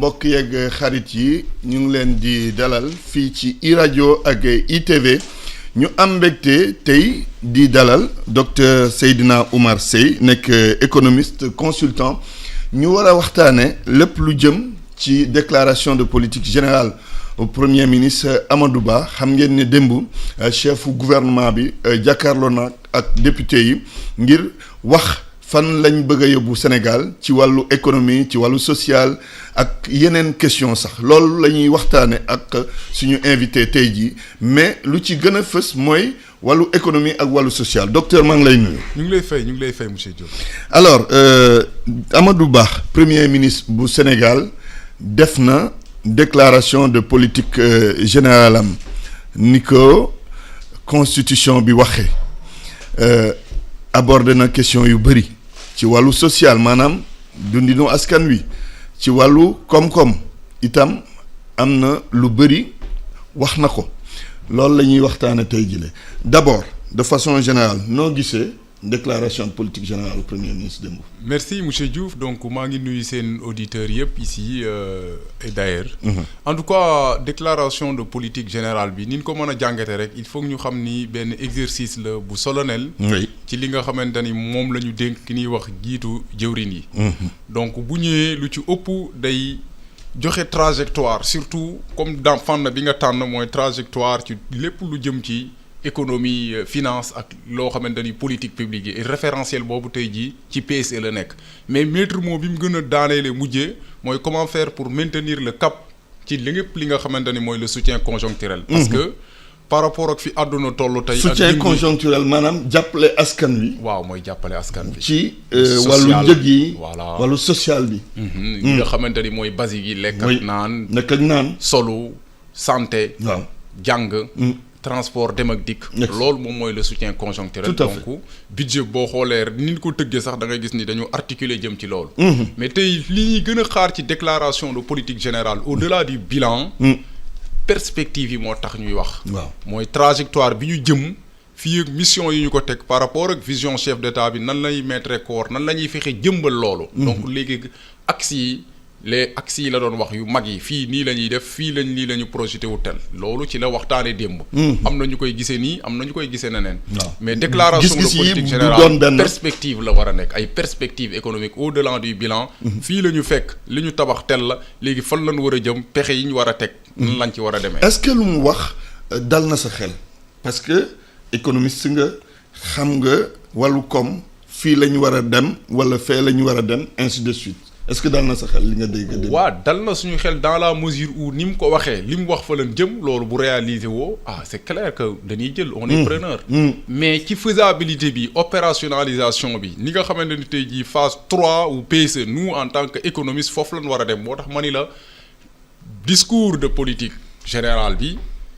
mbokk yeeg xarit yi ñu ngi leen di dalal fii ci iRadio ak ITV ñu am mbégte tey di dalal docteur Seydina Oumar Seye nekk économiste consultant ñu war a waxtaane lépp lu jëm ci déclaration de politique générale au premier ministre Amadou Ba xam ngeen ne démb chef gouvernement bi jàkkaarloo na ak député yi ngir wax fan lañ bëgg a yóbbu Sénégal ci wàllu économie ci wàllu social ak yeneen question sax loolu la ñuy waxtaane ak suñu invité tey jii mais lu ci gën a fës mooy wàllu économie ak wàllu social docteur maa ngi lay nuyu. ñu ngi lay fay monsieur Diop. alors Amadou Ba premier ministre bu Sénégal def na déclaration de politique générale am ni ko constitution bi waxee abordé na question yu bëri. ci wàllu social maanaam dundinu askan wi ci wàllu koom-koom itam am na lu bëri wax na ko loolu la ñuy waxtaane tey jile d'abord de façon générale noo gisee déclaration de politique générale au premier ministre démb. merci monsieur Diouf donc maa ngi nuyu seen auditeurs yëpp ici et d'ailleurs. En tout cas déclaration de politique générale bi ni ñu ko mën a jàngate rek il faut que ñu xam ni benn exercice la bu solennel. oui ci li nga xamante ni moom la ñu dénk ki ñuy wax jiitu jëwrin yi. donc bu ñëwee lu ci ëpp day joxe trajectoire surtout comme dans fànn bi nga tànn mooy trajectoire ci lépp lu jëm ci. économie finance ak loo xamante ni politique publique yi référentiel boobu tey jii ci PSE la nekk mais maître mot bi mu gën a daaneele mujjee mooy comment faire pour maintenir le cap ci lépp li nga xamante ni mooy le soutien conjoncturel. parce que par rapport ak fi àdduna toll tey. soutien conjoncturel maanaam jàppale askan wi. waaw mooy jàppale askan wi. ci wàllu njëg yi. voilà wàllu social bi. li nga xamante ni mooy basique yi. lekk ak naan lekk ak naan. solu santé. waaw jàng. transport dem ak dikk. loolu moom mooy le soutien conjoncturel. tout à fait donc budget boo xoolee ni ñu ko tëggee sax da ngay gis ni dañu articuler jëm ci loolu. mais tey li ñuy gën a xaar ci déclaration de politique générale au-delà du bilan. perspective yi moo tax ñuy wax. waaw mooy trajectoire bi ñu jëm fii ak mission yi ñu ko teg par rapport ak vision chef d'État bi nan lay mettre corps nan la ñuy fexe jëmbal loolu. donc léegi axes yi. les axes yi la doon wax yu mag yi fii nii la ñuy def fii lañ lii la ñu projeté wu tel loolu ci la waxtaanee démb. am na ñu koy gisee nii am na ñu koy gisee neneen. mais déclaration de politique générale perspective la war a nekk ay perspectives économiques au-delà du bilan. fii la ñu fekk li ñu tabax tel la léegi fan lañ war a jëm pexe yi ñu war a teg. nan lañ ci war a demee. est-ce que lu mu wax dal na sa xel parce que économiste nga xam nga wàllu koom fii la ñu war a dem wala fee la ñu war a dem ainsi de suite. est-ce que dal na sa xel li nga dégg. waaw dal na suñu xel dans la mesure où ni mu ko waxee li mu wax fa leen jëm loolu bu réaliser woo c'est clair que dañuy jël on est preneur. mais ci faisabilité bi opérationnalisation bi ni nga xamante ni tey jii phase 3 ou PSE nous en tant que économiste foofu lañ war a dem moo tax ma ni la discours de politique générale bi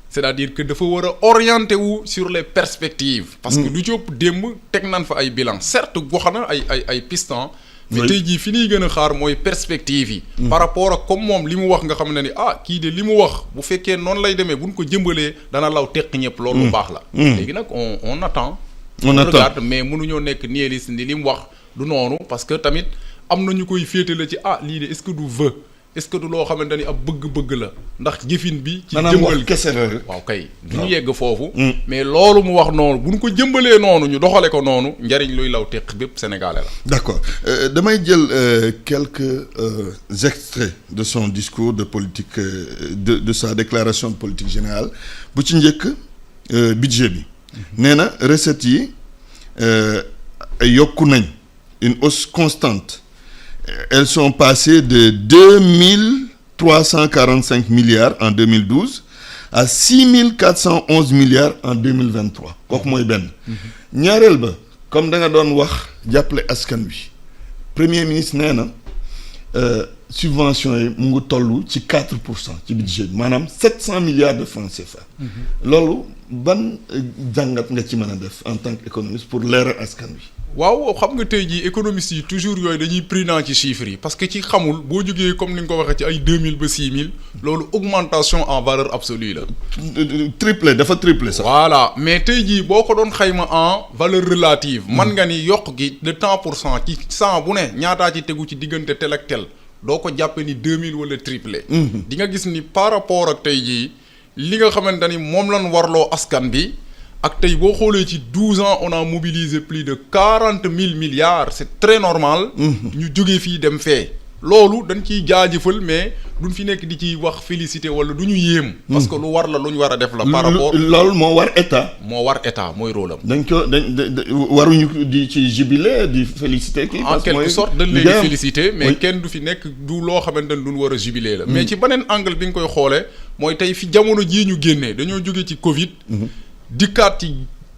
c'est-à-dire que dafa war a orienter wu sur les perspectives. parce que lu ci ëpp démb teg nañ fa ay bilan certes gox na ay pistes. mais tey jii fi ñuy gën a xaar mooy perspective yi. par rapport ak comme moom li mu wax nga xam ne ni kii de li mu wax bu fekkee noonu lay demee buñ ko jëmbalee dana law teq ñëpp loolu lu baax la. léegi nag on attend. on regarde mais mënuñoo nekk nihiliste ni li mu wax du noonu parce que tamit am na ñu koy féetale ci lii de est-ce que du vœu est-ce que du loo xamante ni ab bëgg-bëgg la ndax jëfin bi. ci jëmbal kese la waaw kay du ñu yegg foofu. mais loolu mu wax noonu bu ñu ko jëmbalee noonu ñu doxale ko noonu njariñ luy law teq bépp sénégalais la. d'accord damay jël quelques extraits de son discours de politique de sa déclaration de politique générale bu ci njëkk budget bi. nee na recettes yi yokku nañ une hausse constante. Elles sont passées de 2345 milliards en 2012 à 6411 milliards en 2023 kooku mooy benn. ñaareel ba comme da nga doon wax jàppale askan wi premier ministre nee na subventions yi mu ngi toll ci 4% ci budget bi maanaam 700 milliards de francs CFA. loolu ban jàngat nga ci mën a def en tant qu'économiste pour leeral askan wi. waaw xam nga tey jii économistes yi toujours yooyu dañuy prudent ci chiffres yi parce que ci xamul boo jógee comme ni nga ko waxee ci ay 2000 ba 6000 loolu augmentation en valeur absolue la. dafa triplé sax. voilà mais tey jii boo ko doon xayma en valeur relative. man nga ni yokk gi de tant pour cent ci 100 bu ne ñaataa ci tegu ci diggante tel ak tel doo ko jàppe ni 2000 wala triplé. di nga gis ni par rapport ak tey jii li nga xamante ni moom lañ warloo askan bi ak tey boo xoolee ci 12 ans on a mobilisé plus de 40 000 milliards c'est très normal. ñu jógee fii dem fee. loolu dañ ciy jaajëfal mais duñ fi nekk di ci wax félicité wala du ñu yéem. parce que lu war la lu ñu war a def la. par rapport loolu moo war état. moo war état mooy rôle am. dañ waruñu di ci jubilé di félicité kii. en quelque sorte dañ leen di félicité mais kenn du fi nekk du loo xamante ne duñ war a jubilé la. mais ci beneen angle bi nga koy xoolee mooy tey fi jamono jii ñu génnee dañoo jóge ci Covid. dikkaat ci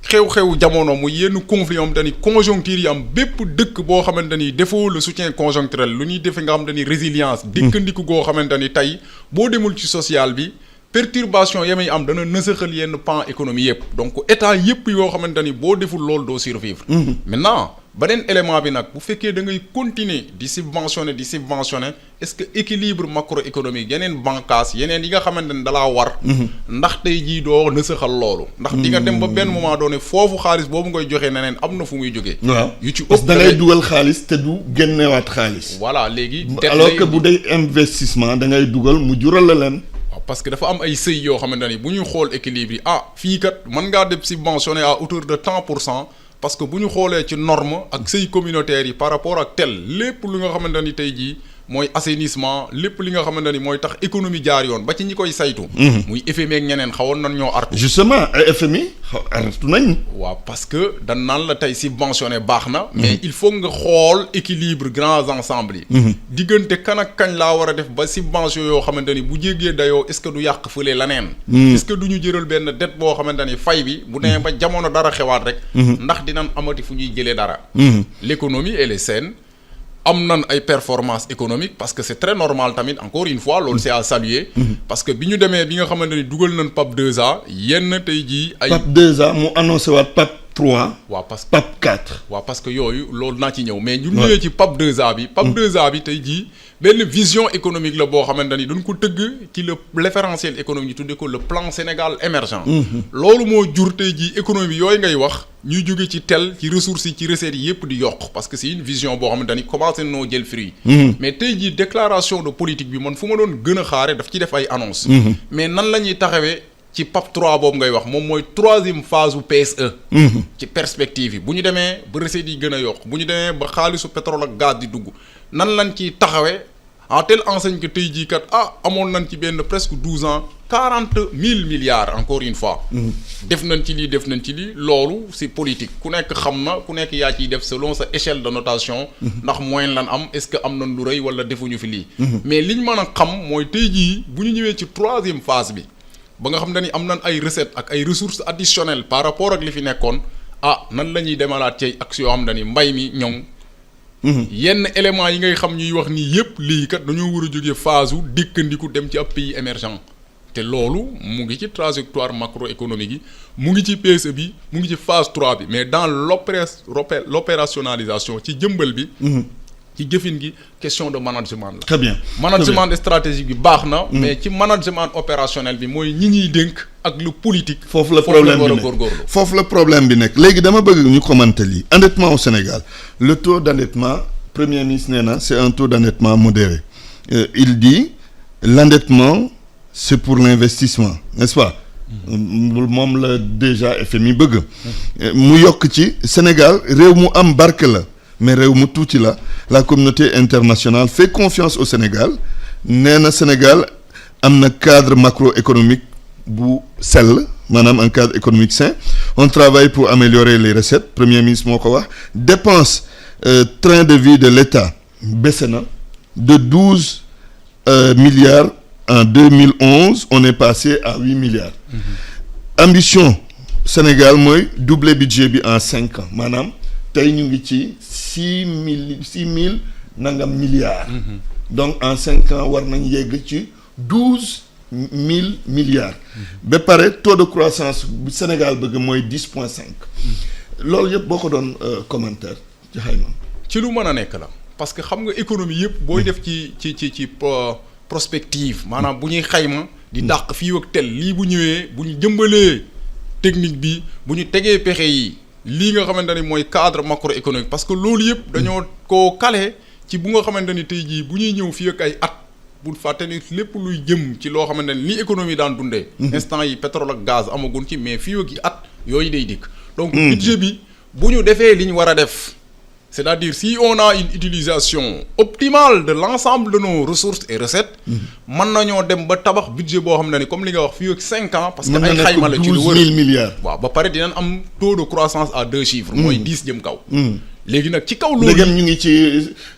xew-xew jamono mu yenn conflit am dañuy conjoncture yi am bépp dëkk boo xamante ni defoo le soutien conjoncturel lu ñuy defe nga xam ni résilience dikkandiku goo xamante ni tey boo demul ci social bi perturbation yamay am dana nësaxal yenn pan économie yëpp donc état yëpp yoo xamante ni boo deful loolu doo survivre maintenant beneen élément bi nag bu fekkee da ngay continuer di subventionner est-ce que équilibre macroéconomique yeneen bànqaas yeneen yi nga xamante ne dalaa war ndax tey jii doo nësaxal loolu ndax di nga dem ba benn moment doone foofu xaalis boobu ngay joxee neneen am na fu muy jógee waaw yu ci ëpp da ngay dugal xaalis te du génnewaat xaalis voilà léegi alors que bu dee investissement da ngay dugal mu jural la leen parce que dafa am ay sëy yoo xamante ni bu ñuy xool équilibre yi fii kat mën ngaa def subventionné à hauteur de tant pour cent parce que bu ñu xoolee ci norme ak sëy communautaires yi par rapport ak tel lépp lu nga xamante ni tey jii mooy assainissement lépp li nga xamante ni mooy tax économie jaar yoon ba ci ñi koy saytu. muy FMI ak ñeneen xawoon nañ ñoo artu. justement FMI artu nañ. waaw parce que dañ naan la tey subventionné baax na. mais il faut nga xool équilibre grands ensembles yi. diggante kan ak kañ laa war a def ba subvention yoo xamante ni bu jéggee dayoo est-ce que du yàq fële laneen. est-ce que du ñu jëral benn dette boo xamante ni fay bi bu nee ba jamono dara xewaat rek. ndax dinañ amati fu ñuy jëlee dara. L'économie elle est saine. am nan ay performance économique parce que c'est très normal tamit encore une fois loolu c'est à saluer parce que bi ñu demee bi nga xamante ni dugal nañ PAP 2A yenn tey jii ay PAP 2A mu annoncé waat PAP 3 waaw parce que PAP 4 waaw parce que yooyu loolu naa ci ñëw mais ñu ñëwee ci PAP 2A bi PAP 2A bi tey jii benn vision économique la boo xamante ni dañ ko tëgg ci le référentiel économique ñu tuddee ko le plan Sénégal émergent loolu moo jur tey jii économie yooyu ngay wax ñuy jóge ci ci ressources yi ci recettes yi yëpp di yokk parce que c'est une vision boo xamante ni commencé noo jël fruit mais tey jii déclaration de politique bi man fu ma doon gën a xaare daf ci def ay annonce mais nan la ñuy taxawee ci PAP 3 boobu ngay wax moom mooy troisième phase u PSE ci perspective yi bu ñu demee ba recettes yi gën a yokk bu ñu demee ba xaalisu pétrole ak gaz di dugg nan lañ ciy taxawee en telle enseigne que tey jii kat amoon nañ ci benn presque 12 ans 40 000 milliards encore une fois def nañ ci lii loolu c'est politique ku nekk xam na ku nekk yaa ciy def selon sa échelle de notation ndax moyen lan am est-ce que am nañ lu rëy wala defuñu fi lii mais liñ mën a xam mooy tey jii bu ñu ñëwee ci troisième phase bi ba nga xam ne ni am nañ ay recettes ak ay ressources additionnelles par rapport ak li fi nekkoon nan la ñuy demalaat ci action yoo xam ne ni mbay mi ñoŋ yenn éléments yi ngay xam ñuy wax nii yépp lii kat dañoo war a jógee phase u dëkkandiku dem ci ab pays émergent te loolu mu ngi ci trajectoire macroéconomique yi mu ngi ci PSE bi mu ngi ci phase 3 bi mais dans l'opérationnalisation ci jëmbal bi ci jëfin gi question de management la. très bien management stratégique bi baax na. mais ci management opérationnel bi mooy ñi ñuy dénk ak lu politique. foofu la problème bi nekk foofu la problème bi nekk léegi dama bëgg ñu commenter lii endettement au Sénégal le taux d'endettement premier ministre nee na c'est un taux d'endettement modéré il dit l'endettement c'est pour l'investissement n'est-ce pas. moom la déjà FMI bëgg. mu yokk ci Sénégal réew mu am barke la. mais réew mu tuuti la communauté internationale fait confiance au Sénégal nee na Sénégal am na cadre macroéconomique bu sell maanaam un cadre économique sain on travaille pour améliorer les recettes premier ministre moo ko wax dépense train de vie de l'État baisse na de 12 milliards en 2011 on est passé à 8 milliards ambition Sénégal mooy doubler budget bi en 5 ans maanaam tey ñu ngi ci 6 000 nangam milliards. donc en 5 ans war nañ yegg ci 12 000 milliards. ba pare taux de croissance bu Sénégal bëgg mooy 10.5. loolu yëpp boo ko doon commentaire ci xayma. ci lu mën a nekk la parce que xam nga économie yëpp booy def ci prospective maanaam bu ñuy xayma. di dàq fii ak tel lii bu ñëwee bu ñu jëmbalee technique bi bu ñu tegee pexe yi. lii nga xamante ni mooy cadre macroéconomique parce que loolu yëpp dañoo koo calé ci bu nga xamante ni tey jii bu ñuy ñëw fii ak ay at bu fàtte ni lépp luy jëm ci loo xamante ni li économie daan dundee. instant yi pétrole ak gaz amagun ci mais fii ak i at yooyu day dikk. donc budget bi bu ñu defee li ñu war a def. c'est-à-dire si on a une utilisation optimale de l'ensemble de nos ressources et recettes mën nañoo dem ba tabax budget boo xam ne ni comme li nga wax fii ak 5 ans parce que ay xayma la ci lu wër 12 000 milliards. waaw ba pare dinañ am taux de croissance à 2 chiffres mooy 10 jëm kaw léegi nag ci kaw loolu léegi ñu ngi ci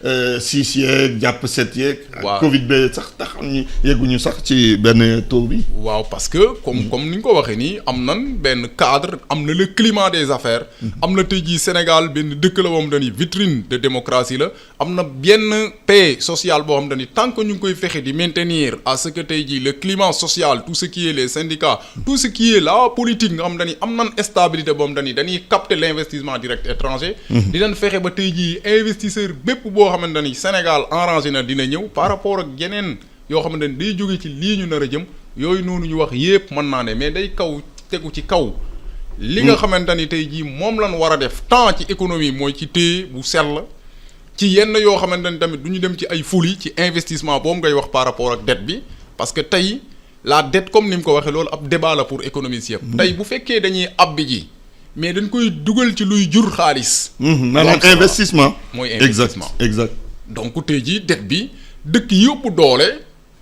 6 yeeg jàpp 7 yeeg. waaw Covid ba sax tax ñu yegguñu sax ci benn taux bi. waaw parce que comme ni ñu ko waxee nii am nan benn cadre am na le climat des affaires am na tey jii Sénégal benn dëkk la moom dañuy vitrine de démocratie la am na benn paix sociale boo xam ne tant que ñu ngi koy fexe di maintenir à ce que tey jii le climat social tout ce qui est les syndicats tout ce qui est la politique nga xam ne am nan stabilité boo xam ne dañuy capter l'investissement direct étranger. fexe ba tey jii investisseur bépp boo xamante ni Sénégal enrangé na dina ñëw par rapport ak yeneen yoo xamante ni day jóge ci lii ñu nar a jëm yooyu noonu ñu wax yépp mën naa ne mais day kaw tegu ci kaw li nga xamante ni tey jii moom lañ war a def tant ci économie mooy ci téye bu sell ci yenn yoo xamante ni tamit du ñu dem ci ay folie ci investissement boobu ngay wax par rapport ak dette bi parce que tey la dette comme ni mu ko waxee loolu ab débat la pour économistes yëpp tey bu fekkee dañuy abbi ji mais dañ koy dugal ci luy jur xaalis. maanaam investissement. mooy investissement exact. donc tey jii dette bi dëkk yi ëpp doole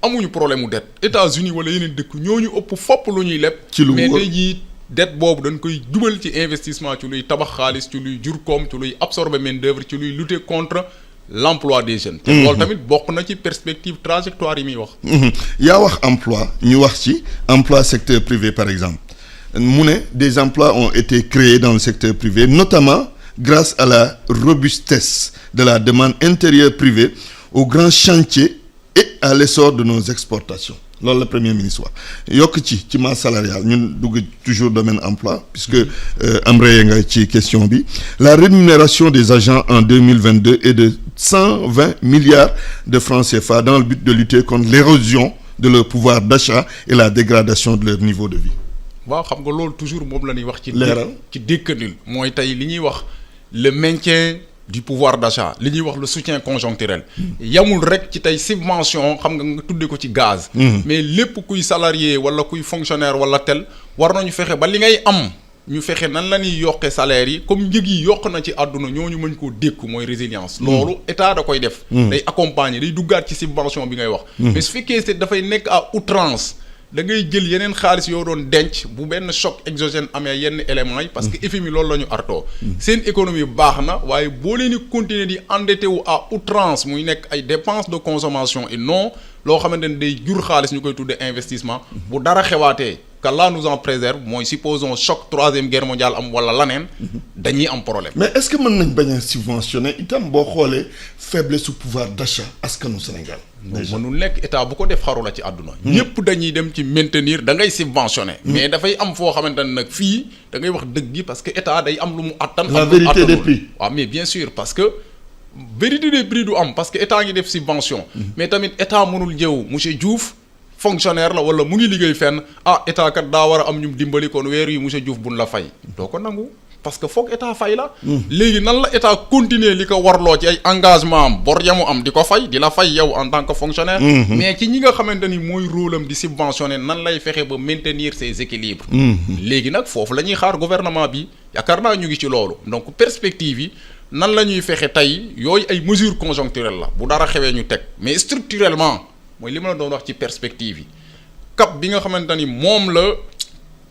amuñu problème mu dette États-Unis wala yeneen dëkk ñooñu ëpp fopp lu ñuy leb. ci lu mais tey jii dette boobu dañ koy dugal ci investissement ci luy tabax xaalis ci luy jur koom ci luy absorber main d'œuvre ci luy lutter contre l'emploi des jeunes. te loolu tamit bokk na ci perspective trajectoire yi muy wax. yaa wax emploi ñu wax ci emploi secteur privé par exemple. mu ne des emplois ont été créés dans le secteur privé notamment grâce à la robustesse de la demande intérieure privée aux grands chantiers et à l'essor de nos exportations loolu la premier ministre wax yokk ci masse salariale ñun dugg toujours domaine emploi puisque embrayé nga ci question bi la rémunération des agents en 2022 est de 120 milliards de francs CFA dans le but de lutter contre l'érosion de leur pouvoir d'achat et la dégradation de leur niveau de vie. waaw xam nga loolu toujours moom la ñuy wax. ci dékkandil mooy tey li ñuy wax le maintien du pouvoir d'achat li ñuy wax le soutien conjoncturel. yamul rek ci tey subvention xam nga tuddee ko ci gaz. mais lépp kuy salarié wala kuy fonctionnaire wala tel war nañu fexe ba li ngay am ñu fexe nan la ñuy yokkee salaire yi comme njëg yi yokk na ci àdduna ñooñu mën koo dékku mooy résilience. loolu état da koy def. day accompagner day duggaat ci subvention bi ngay wax. mais su fekkee c'est dafay nekk à outrance. da ngay jël yeneen xaalis yoo doon denc bu benn choc exogène amee yenn éléments yi parce que FMI loolu la ñu artoo seen économie baax na waaye boo leen di continuer di endetté wu à outrance muy nekk ay dépenses de consommation et non loo xamante ne day jur xaalis ñu koy tuddee investissement bu dara xewaatee qu'Allah nous en préserve mooy supposons choc troisième guerre mondiale am wala laneen dañuy am problème. mais est-ce que mën nañ bañ a subventionner itam boo xoolee faiblesse su pouvoir d'achat askanu Sénégal. mënul nekk état bu ko def xaru la ci àdduna. ñëpp dañuy dem ci maintenir da ngay subventionner. mais dafay am foo xamante ne nag fii da ngay wax dëgg gi parce que état day am lu mu attan. la vérité des prix. waaw mais bien sûr parce que vérité des prix du am parce que état ngi def subvention. mais tamit état mënul jëw monsieur Diouf. fonctionnaire la wala mu ngi liggéey fenn état kat daa war a am ñu dimbali kon weer yi monsieur Diouf buñ la fay doo ko nangu parce que foog état fay la. léegi nan la état continuer li ko warloo ci ay engagement am bor yamu am di ko fay di la fay yow en tant que fonctionnaire. mais ci ñi nga xamante ni mooy rôle am di subventionner nan lay fexe ba maintenir ses équilibres. léegi nag foofu la ñuy xaar gouvernement bi yaakaar naa ñu ngi ci loolu donc perspective yi nan la ñuy fexe tey yooyu ay mesures conjoncturelles la bu dara xewee ñu teg mais structurellement. mooy li ma la doon wax ci perspective yi cap bi nga xamante ni moom la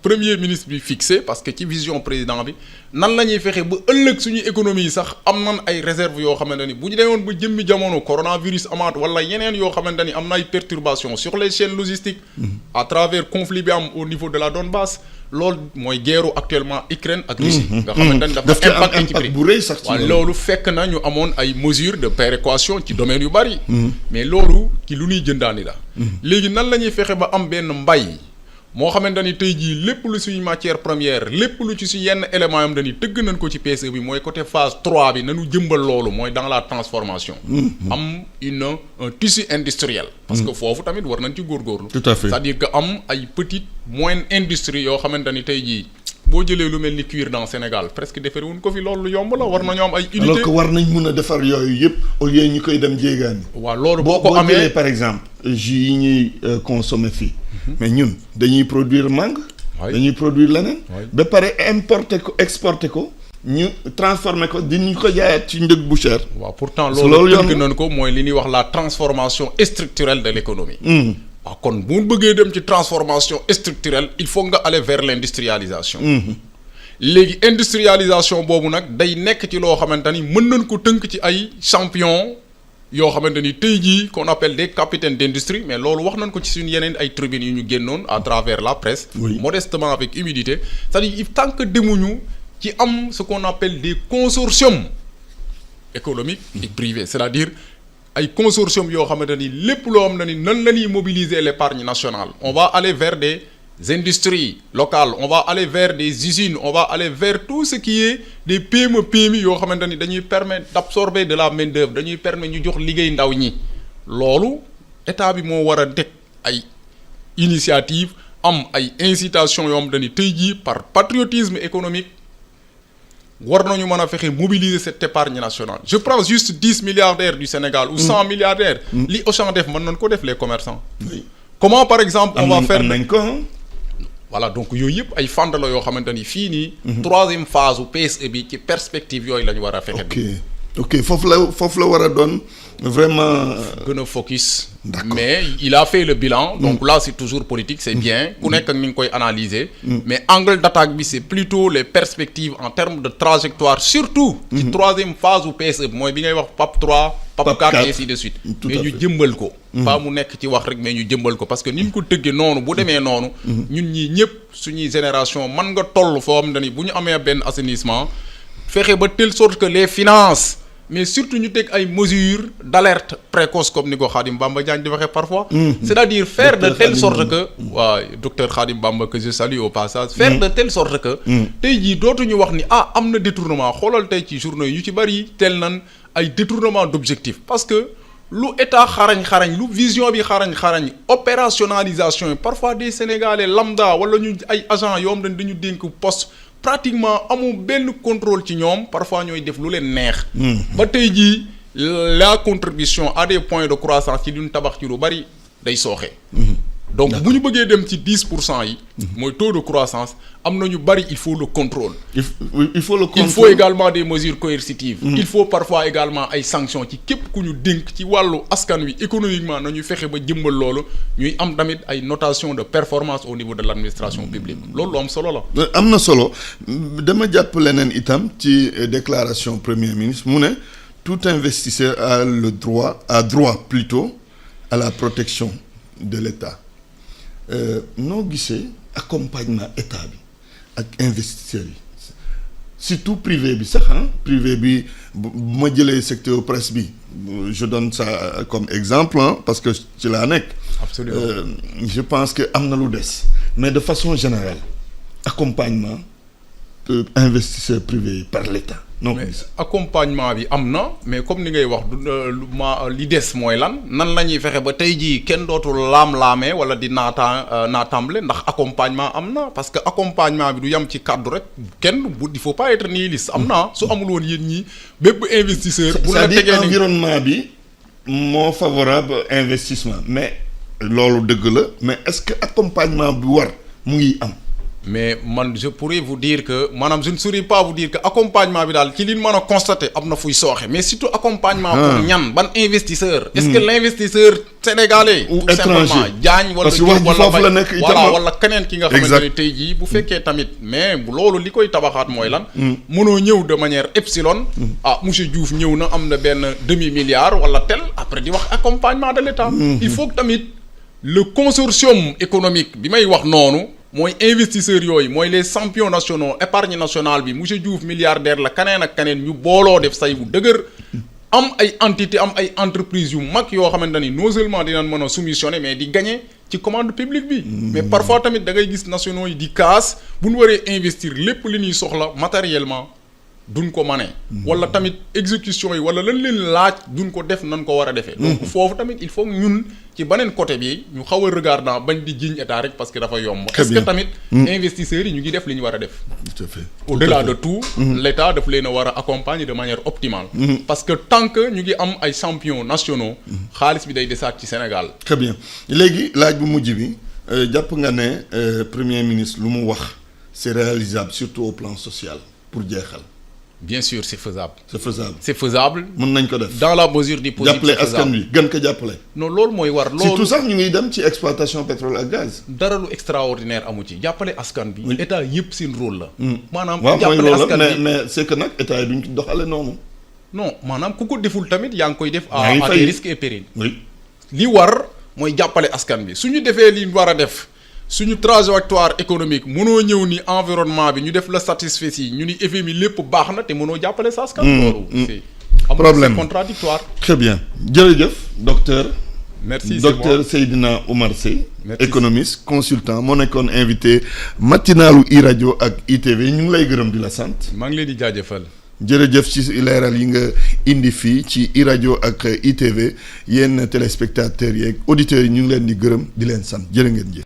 premier ministre bi fixé parce que ci vision président bi nan la ñuy fexe ba ëllëg suñu économie yi sax am nan ay réserves yoo xamante ni bu ñu demoon ba jëmmi jamono coronavirus amaat wala yeneen yoo xamante ni am na ay perturbations sur les chaînes logistiques. à travers conflit bi am au niveau de la Donbass. loolu mooy guerre actuellement Ukraine ak Russie. nga xamante ni dafa impact ci prix bu rëy sax waaw loolu fekk na ñu amoon ay mesures de péréquation ci domaine yu bari. mais loolu ci lu ñuy jëndaani la. léegi nan la ñuy fexe ba am benn mbay moo xamante ni tey jii lépp lu suñu matière première lépp lu ci si yenn éléments yam dañuy tëgg nañ ko ci PSE bi mooy côté phase 3 bi nañu jëmbal loolu mooy dans la transformation. am un tissu industriel. parce que foofu tamit war nañ ci góorgóorlu. tout à fait c'est-à-dire que am ay petites moyennes industries yoo xamante ni tey jii boo jëlee lu mel ni cuir dans Sénégal presque defaree wuñ ko fi loolu lu yomb la war nañoo am ay unité alors que war nañ mun a defar yooyu yëpp au lieu ñu koy dem jéegaani. waaw loolu boo ko boo amee jëlee par exemple jus yi ñuy consommer fii. mais ñun dañuy produire mangue. dañuy produire leneen. ba pare importer ko exporter ko. ñu transformer ko di ñu ko jaayaat ci njëg bu cher. waaw pourtant loolu tënk nañ ko mooy li ñuy wax la transformation structurelle de l'économie. waaw kon bu ñu bëggee dem ci transformation structurelle il faut nga aller vers l'industrialisation. léegi industrialisation boobu nag day nekk ci loo xamante ni mën nañ ko tënk ci ay champion yoo xamante ni tey jii qu'on appelle des capitaines d'industrie mais loolu wax nañ ko ci suñu yeneen ay tribunes yu ñu génnoon à travers la presse. modestement avec humilité c'est-à-dire tant que demuñu ci am ce qu'on appelle des consortiums économiques et privés c'est-à-dire ay consortiums yoo xamante ni lépp loo xam ne ni nan la ñuy mobiliser l'épargne nationale on va aller vers des industries locales on va aller vers des usines on va aller vers tout ce qui est des PME PMI yoo xamante ni dañuy permettre d'absorber de la main-d'œuvre dañuy permettre ñu jox liggéey ndaw ñi loolu état bi moo war a teg ay initiative am ay incitations yoo xamante ni tey jii par patriotisme économique war nañu mën a fexe mobiliser cette épargne nationale je prends juste 10 milliardaires du Sénégal ou 100 milliardaires li Auchan def mën nañ ko def les commerçants comment par exemple on va faire nañ ko voilà donc yooyu yëpp ay fànn la yoo xamante ni fii nii troisième phase u PSE bi ci perspective yooyu la ñu war a fexe ok foofu la war a doon vraiment gën a focus mais il a fait le bilan donc là c'est toujours politique c'est bien ku nekk ak ni nga koy analyser mais angle d'attaque bi c'est plutôt les perspectives en termes de trajectoire surtout ci troisième phase u PSE bi mooy bi ngay wax PAP 3 PAP 4 et ainsi de suite mais ñu jëmbal ko pas mu nekk ci wax rek mais ñu jëmbal ko parce que ni ñu ko tëggee noonu bu demee noonu ñun ñii ñëpp suñuy génération mën nga toll foo xam ne ni bu ñu amee benn assainissement fexe ba telle sorte que les finances mais surtout ñu teg ay mesures d'alerte précoce comme ni ko Khadim Bamba Diagne di waxee parfois c'est-à-dire faire de telle sorte que docteur Khadim Bamba que je salue au passage faire de telle sorte que tey jii dootuñu wax ni am na détournement xoolal tey ci journaux yi ñu ci bari tel nan ay détournement d'objectifs parce que lu état xarañ lu vision bi xarañ opérationnalisation yi parfois des Sénégalais lambda wala ñu ay agents yoo xam ne dañu dénk poste pratiquement amul benn contrôle ci ñoom parfois ñooy def lu leen neex. ba tey jii la contribution à des points de croissance ci duñ tabax ci lu bari day sooxe. donc bu ñu bëggee dem ci 10% yi. mooy taux de croissance am na ñu bari il faut le contrôle. il faut le contrôle il faut également des mesures coercitives. il faut parfois également ay sanctions ci képp ku ñu dénk ci wàllu askan wi économiquement nañu fexe ba jëmbal loolu ñuy am tamit ay notation de performance au niveau de l'administration publique loolu lu am solo la. am na solo dama jàpp leneen itam ci déclaration premier ministre mu ne tout investisseur a droit plutôt à la protection de l'État. noo gisee accompagnement état bi ak investisseurs yi surtout privé bi sax privé bi bu ma jëlee secteur presse bi je donne ça comme exemple parce que ci laa nekk. Absolument. Je pense que am na lu des mais de façon générale accompagnement investisseurs privés yi par l'État. non mais accompagnement bi am na mais comme ni ngay wax li des mooy nan la ñuy fexe ba tey jii kenn dootul laam-laamee wala di naatamble ndax accompagnement am na parce que accompagnement bi du yam ci kàddu rek il faut pas être nihiliste am na su amul woon yéen ñii bépp investisseur. bu la tegee ni environnement bi moo favorable investissement mais loolu dëgg la mais est-ce que accompagnement bi war mu ngi am. mais man je pourrais vous dire que maanaam je ne saurais pas vous dire que accompagnement bi daal ci li mën a constater am na fuy sooxe mais surtout accompagnement pour ñan ban investisseur est-ce que l'investisseur sénégalais ou tout simplement Diagne wala wala keneen ki nga xamante ne tey jii bu fekkee tamit mais loolu li koy tabaxaat mooy lan mënoo ñëw de manière epsilon monsieur Diouf ñëw na am na benn demi-milliard wala tel après di wax accompagnement de l'État il faut que tamit le consortium économique bi may wax noonu mooy investisseurs yooyu mooy les champions nationaux épargne nationale bi monsieur Diouf milliardaire la kaneen ak kaneen ñu booloo def say bu dëgër am ay entité am ay entreprises yu mag yoo xamante ni non seulement dinañ mën a soumissionner mais di gagner ci commande publique bi mais parfois tamit da ngay gis nationaux yi di casse bu ñu waree investir lépp li ñuy soxla matériellement duñ ko mane. wala tamit exécution yi wala lan leen laaj duñ ko def nan ko war a defee. donc foofu tamit il faut ñun ci beneen côté bi ñu xaw a regardant bañ di jiñ état rek parce que dafa yomb. est-ce que tamit investisseurs yi ñu ngi def li ñu war a def. tout à fait au-delà de tout. l'état daf leen a war a accompagner de manière optimale. parce que tant que ñu ngi am ay champions nationaux. xaalis bi day desaat ci Sénégal. très bien léegi laaj bu mujj bi jàpp nga ne premier ministre lu mu wax c'est réalisable surtout au plan social pour jeexal. bien sûr c'est faisable. c'est faisable. c'est faisable. mën nañ ko def dans la mesure du possible. jàppale askan wi gën ko jàppale. non loolu mooy war. loolu surtout sax ñu ngi dem ci exploitation pétrole ak gaz. dara lu extraordinaire amu ci jàppale askan bi. état yëpp seen rôle la. maanaam waaw mooy jàppale loolu askan mais bi mais c'est que nag état yi duñ ci doxale noonu. non maanaam ku ko deful tamit yaa ngi koy def. yaa ngi à fay des risques et périls. oui li war mooy jàppale askan bi suñu defee li war a def. suñu trajectoire économique mënoo ñëw ni environnement bi ñu def la satisfait yi ñu ni FMI lépp baax na te mënoo jàppale sa askan. loolu c'est problème c'est contradictoire. très bien jërëjëf docteur. merci docteur Seydina Oumar Seye. Merci. économiste consultant moo nekkoon invité matinalu iRadio ak ITV ñu ngi lay gërëm di la sant. maa ngi leen di jaajëfal. jërëjëf ci leeral yi nga indi fii ci iRadio ak ITV yéen téléspectateurs yeeg auditeurs yi ñu ngi leen di gërëm di leen sant jërë ngeen jëf.